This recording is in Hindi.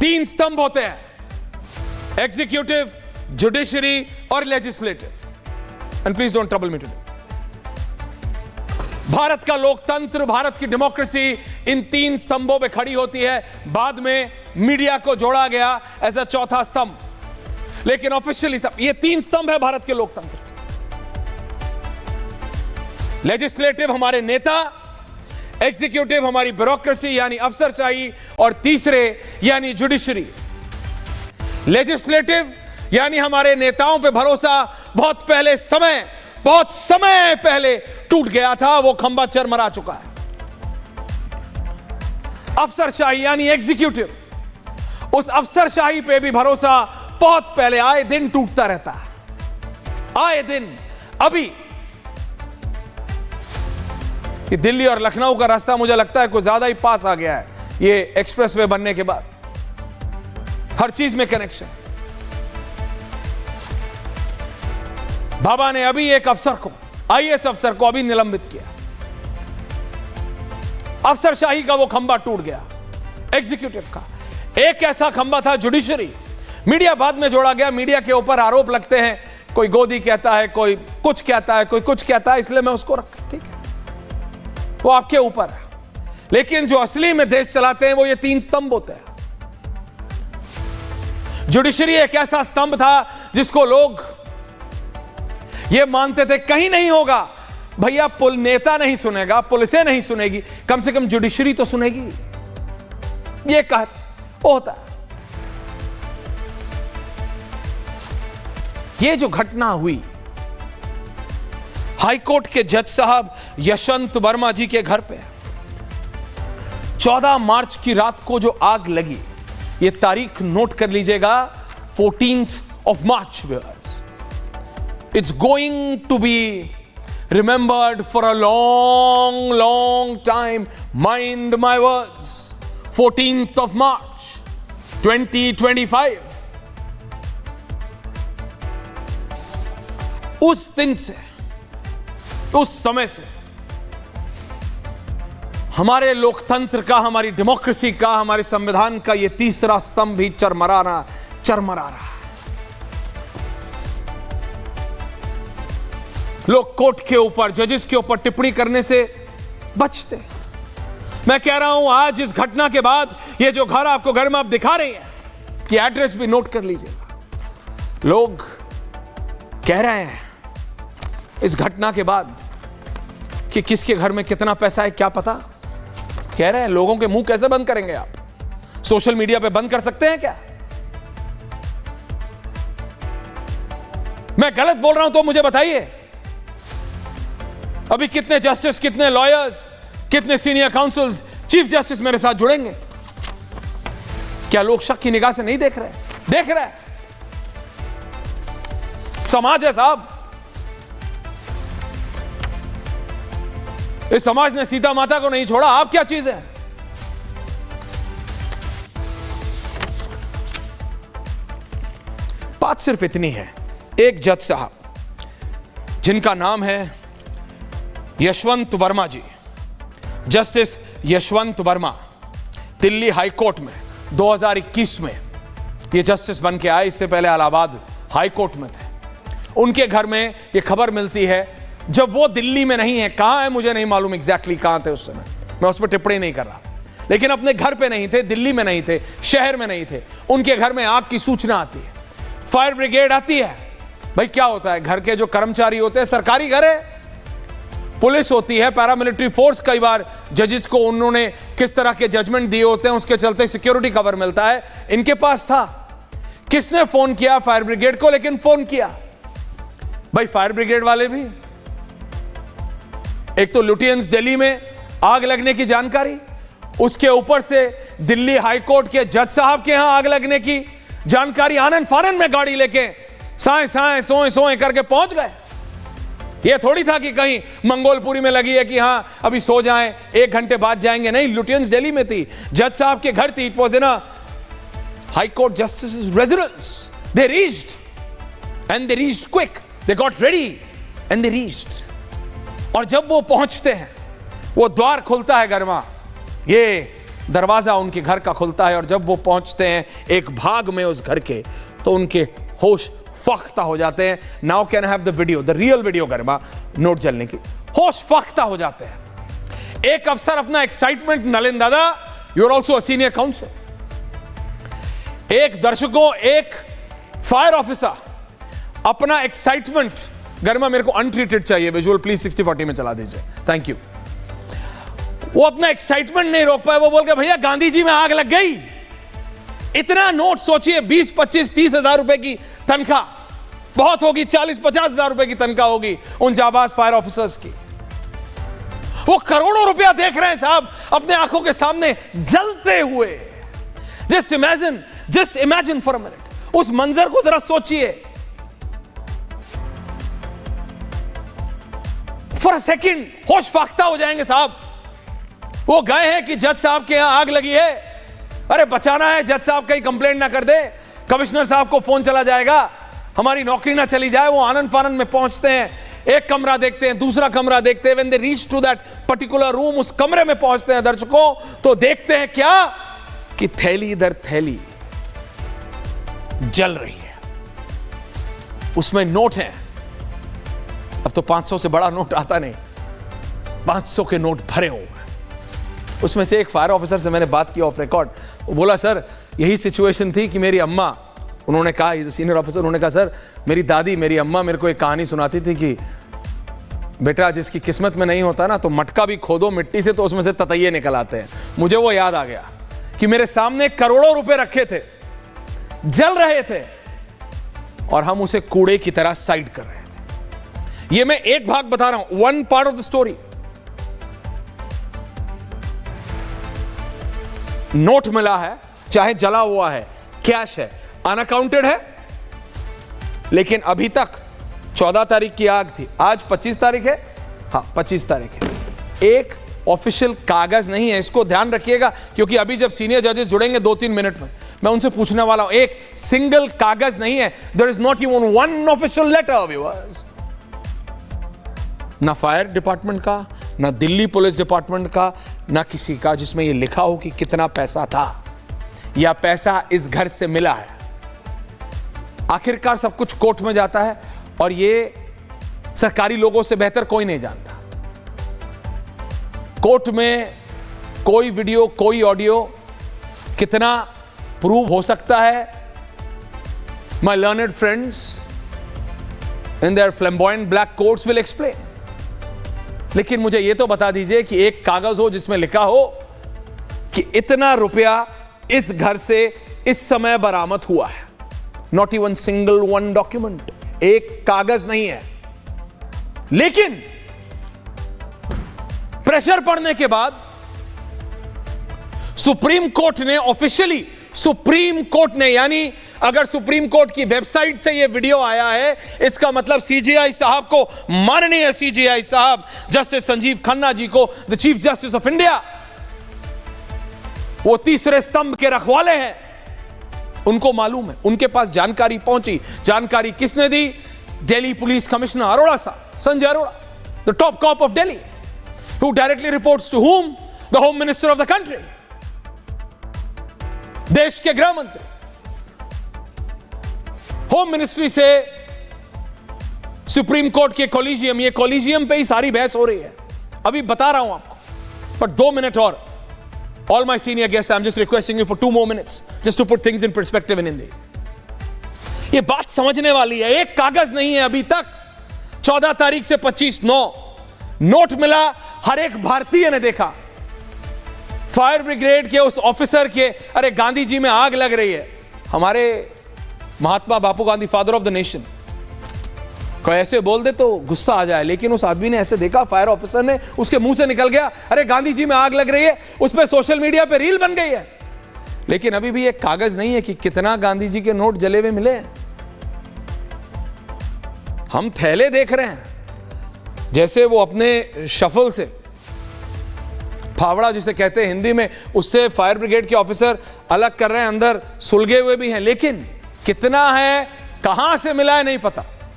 तीन स्तंभ होते हैं, एग्जीक्यूटिव, जुडिशरी और legislative. And please don't trouble me today. Bharat का लोकतंत्र, भारत की डेमोक्रेसी इन तीन स्तंभों पे खड़ी होती है। बाद में मीडिया को जोड़ा गया एज अ चौथा स्तंभ, लेकिन ऑफिशियली सब ये तीन स्तंभ है भारत के लोकतंत्र के। लेजिस्लेटिव हमारे नेता, एग्जीक्यूटिव हमारी ब्यूरोक्रेसी यानी अफसरशाही, और तीसरे यानी जुडिशरी। लेजिस्लेटिव यानी हमारे नेताओं पे भरोसा बहुत समय पहले टूट गया था, वो खंभा चरमरा चुका है। अफसरशाही यानी एग्जीक्यूटिव, उस अफसरशाही पे भी भरोसा बहुत पहले, आए दिन टूटता रहता है, आए दिन। अभी कि दिल्ली और लखनऊ का रास्ता मुझे लगता है कुछ ज्यादा ही पास आ गया है ये एक्सप्रेसवे बनने के बाद, हर चीज में कनेक्शन। बाबा ने अभी एक अफसर को, आईएएस अफसर को अभी निलंबित किया। अफसरशाही का वो खंभा टूट गया, एग्जीक्यूटिव का। एक ऐसा खंभा था जुडिशरी, मीडिया बाद में जोड़ा गया। मीडिया के ऊपर आरोप लगते हैं, कोई गोदी कहता है, कोई कुछ कहता है, कोई कुछ कहता है, इसलिए मैं उसको रखा, ठीक है, वो आपके ऊपर है। लेकिन जो असली में देश चलाते हैं वो ये तीन स्तंभ होते हैं। जुडिशरी एक ऐसा स्तंभ था जिसको लोग ये मानते थे कहीं नहीं होगा भैया, नेता नहीं सुनेगा, पुलिसें नहीं सुनेगी, कम से कम जुडिशरी तो सुनेगी, ये होता है। ये जो घटना हुई हाईकोर्ट के जज साहब यशवंत वर्मा जी के घर पे 14 मार्च की रात को जो आग लगी, ये तारीख नोट कर लीजिएगा, 14th of March. It's going to be remembered for a long time. Mind my words. 14th of March 2025. उस दिन से, उस समय से हमारे लोकतंत्र का, हमारी डेमोक्रेसी का, हमारे संविधान का ये तीसरा स्तंभ भी चरमरा रहा है। लोग कोर्ट के ऊपर, जजेस के ऊपर टिप्पणी करने से बचते। मैं कह रहा हूं आज इस घटना के बाद, ये जो घर आपको घर में आप दिखा रहे हैं, कि एड्रेस भी नोट कर लीजिएगा। लोग कह रहे हैं इस घटना के बाद कि किसके घर में कितना पैसा है क्या पता। कह रहे हैं, लोगों के मुंह कैसे बंद करेंगे आप? सोशल मीडिया पे बंद कर सकते हैं क्या? मैं गलत बोल रहा हूं तो मुझे बताइए। अभी कितने जस्टिस, कितने लॉयर्स, कितने सीनियर काउंसिल्स, चीफ जस्टिस मेरे साथ जुड़ेंगे। क्या लोग शक की निगाह से नहीं देख रहे? देख रहे हैं। समाज है साहब, इस समाज ने सीता माता को नहीं छोड़ा, आप क्या चीज है? बात सिर्फ इतनी है, एक जज साहब जिनका नाम है Yashwant Varma ji, justice Yashwant Varma, Delhi high court में 2021 में ये जस्टिस बन के आए। इससे पहले इलाहाबाद हाई कोर्ट में थे। उनके घर में ये खबर मिलती है, जब वो दिल्ली में नहीं है, कहां है मुझे नहीं मालूम एग्जैक्टली कहां थे उस समय, मैं उस पर टिप्पणी नहीं कर रहा, लेकिन अपने घर पे नहीं थे, दिल्ली में नहीं थे, शहर में नहीं थे। उनके घर में आग की सूचना आती है, फायर ब्रिगेड आती है। भाई क्या होता है, घर के जो कर्मचारी होते हैं, सरकारी घर है, पुलिस होती है, पैरामिलिट्री फोर्स, कई बार जजेस को उन्होंने किस तरह के जजमेंट दिए होते हैं, उसके चलते सिक्योरिटी कवर मिलता है। इनके पास था। किसने फोन किया? फायर ब्रिगेड को। लेकिन फोन किया भाई फायर ब्रिगेड वाले भी, एक तो लुटियंस दिल्ली में आग लगने की जानकारी, उसके ऊपर से दिल्ली हाई कोर्ट के जज साहब के यहां आग लगने की जानकारी, आनन फानन में गाड़ी लेके साए सोए करके पहुंच गए। यह थोड़ी था कि कहीं मंगोलपुरी में लगी है कि हां अभी सो जाएं, 1 घंटे बाद जाएंगे, नहीं, लुटियंस दिल्ली में थी, जज साहब के घर थी। It was in a high court justice residence. They reached and they reached quick, they got ready and they reached. और जब वो पहुंचते हैं, वो द्वार खुलता है घर में, ये दरवाजा उनके घर का खुलता है और जब वो पहुंचते हैं एक भाग में उस घर के, तो उनके होश फख्ता हो जाते हैं। Now can have the video, the real video Garima, note जलने की। होश फख्ता हो जाते हैं। एक अफसर अपना एक्साइटमेंट, नलिन दादा you are also a senior council, एक दर्शकों, एक फायर ऑफिसर अपना एक्साइटमेंट, गरिमा मेरे को अनट्रीटेड चाहिए, विजुअल प्लीज 60-40 में चला दीजिए, थैंक यू। वो अपना एक्साइटमेंट नहीं रोक पाए, वो बोल के भैया गांधी जी में आग लग गई। इतना नोट सोचिए, 20, 25, 30 हजार रुपए की तनख्वाह बहुत होगी, 40, 50 हजार रुपए की तनख्वाह होगी उन जाबाज फायर ऑफिसर्स की। वो करोड़ों रुपया देख रहे हैं साहब अपने आंखों के सामने जलते हुए। Just imagine for a minute, उस मंजर को जरा सोचिए फॉर अ सेकंड, होश फाख्ता हो जाएंगे साहब। वो गए हैं कि जज साहब के यहां आग लगी है, अरे बचाना है, जज साहब कहीं कंप्लेंट ना कर दे, कमिश्नर साहब को फोन चला जाएगा, हमारी नौकरी ना चली जाए। वो आनंद फानंद में पहुंचते हैं, एक कमरा देखते हैं, दूसरा कमरा देखते हैं। When they reach to that particular room, उस कमरे में पहुंचते हैं दर्शकों, तो देखते हैं क्या कि थैली दर थैली जल रही है, उसमें नोट हैं। अब तो 500 से बड़ा नोट आता नहीं, 500 के नोट भरे हुए। उसमें से एक फायर ऑफिसर से मैंने बात की ऑफ रिकॉर्ड, वो बोला सर यही सिचुएशन थी कि मेरी अम्मा, उन्होंने कहा, इज सीनियर ऑफिसर, उन्होंने कहा सर मेरी दादी, मेरी अम्मा मेरे को एक कहानी सुनाती थी कि बेटा जिसकी किस्मत में नहीं होता ना, तो मटका भी खोदो मिट्टी से तो उसमें से ततैये निकल आते हैं। मुझे वो याद आ गया कि मेरे सामने करोड़ों रुपए रखे थे, जल रहे थे, और हम उसे कूड़े की तरह साइड कर रहे थे। ये मैं एक भाग बता रहा हूं, one part of the story. Note मिला है, चाहे जला हुआ है, कैश है, अनअकाउंटेड है, लेकिन अभी तक 14 तारीख की आग थी, आज 25 तारीख है, हाँ 25 तारीख है, एक ऑफिशियल कागज नहीं है। इसको ध्यान रखिएगा, क्योंकि अभी जब सीनियर जजेस जुड़ेंगे 2-3 मिनट में, मैं उनसे पूछने वाला हूं, एक सिंगल कागज नहीं है। There is not even one official letter viewers, ना फायर डिपार्टमेंट का, ना दिल्ली पुलिस डिपार्टमेंट का, ना किसी का जिसमें यह लिखा हो कि कितना पैसा था या पैसा इस घर से मिला है। आखिरकार सब कुछ कोर्ट में जाता है, और ये सरकारी लोगों से बेहतर कोई नहीं जानता। कोर्ट में कोई वीडियो, कोई ऑडियो कितना प्रूव हो सकता है, my learned friends in their flamboyant black courts will explain. लेकिन मुझे यह तो बता दीजिए कि एक कागज हो जिसमें लिखा हो कि इतना रुपया इस घर से इस समय बरामद हुआ है। Not even single one document, एक कागज नहीं है। लेकिन प्रेशर पड़ने के बाद सुप्रीम कोर्ट ने ऑफिशियली, सुप्रीम कोर्ट ने, यानी अगर सुप्रीम कोर्ट की वेबसाइट से यह वीडियो आया है, इसका मतलब सीजेआई साहब को, माननीय सीजेआई साहब जस्टिस संजीव खन्ना जी को, the chief justice of India, वो तीसरे स्तंभ के रखवाले हैं, उनको मालूम है, उनके पास जानकारी पहुंची। जानकारी किसने दी? दिल्ली पुलिस कमिश्नर अरोड़ा साहब, Sanjay Arora, the top corp of Delhi, who directly reports to whom? The Home Minister of the country, देश के गृह मंत्री। होम मिनिस्ट्री से सुप्रीम कोर्ट के कॉलेजियम, ये कॉलेजियम पे ही सारी बहस हो रही है, अभी बता रहा हूं आपको, पर 2 मिनट और। All my senior guests, I'm just requesting you for 2 more minutes, just to put things in perspective in Hindi. ये बात समझने वाली है। एक कागज नहीं है अभी तक। 14 तारीख से 25/9 नोट मिला, हर एक भारतीय ने देखा। फायर ब्रिगेड के उस ऑफिसर के, अरे गांधी जी में आग लग रही है, हमारे Mahatma Bapu Gandhi, father of the nation, कोई ऐसे बोल दे तो गुस्सा आ जाए, लेकिन उस आदमी ने ऐसे देखा, फायर ऑफिसर ने, उसके मुंह से निकल गया, अरे गांधी जी में आग लग रही है, उस पर सोशल मीडिया पे रील बन गई है। लेकिन अभी भी एक कागज नहीं है कि कितना गांधी जी के नोट जले हुए मिले हैं। हम थैले देख रहे हैं, जैसे वो अपने शफल से, फावड़ा जिसे कहते हैं हिंदी में, उससे फायर ब्रिगेड के ऑफिसर अलग कर रहे हैं, अंदर सुलगे हुए भी हैं, लेकिन कितना है, कहां से मिला है, नहीं पता।